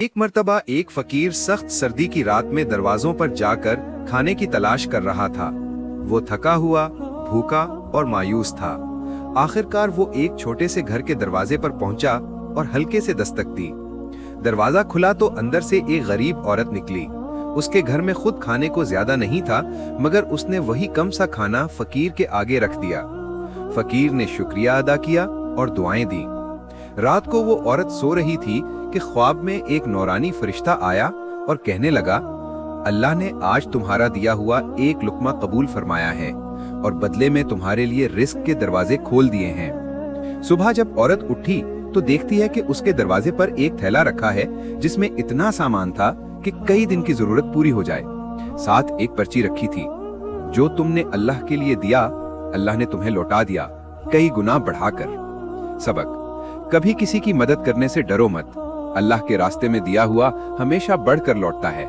एक मर्तबा एक फकीर सख्त सर्दी की रात में दरवाजों पर जाकर खाने की तलाश कर रहा था। वो थका हुआ, भूखा और मायूस था। आखिरकार वो एक छोटे से घर के दरवाजे पर पहुंचा और हल्के से दस्तक दी। दरवाजा खुला तो अंदर से एक गरीब औरत निकली। उसके घर में खुद खाने को ज्यादा नहीं था, मगर उसने वही कम सा खाना फकीर के आगे रख दिया। फकीर ने शुक्रिया अदा किया और दुआएं दी। रात को वो औरत सो रही थी कि ख्वाब में एक नौरानी फरिश्ता आया और कहने लगा, अल्लाह ने आज तुम्हारा दिया हुआ एक लुक्मा कबूल फरमाया है और बदले में तुम्हारे लिए रिस्क के दरवाजे खोल दिए हैं। सुबह जब औरत उठी तो देखती है कि उसके दरवाजे पर एक थैला रखा है जिसमें इतना सामान था कि कई दिन की जरूरत पूरी हो जाए। साथ एक पर्ची रखी थी, जो तुमने अल्लाह के लिए दिया अल्लाह ने तुम्हें लौटा दिया, कई गुना बढ़ाकर। सबक: कभी किसी की मदद करने से डरो मत। अल्लाह के रास्ते में दिया हुआ हमेशा बढ़कर लौटता है।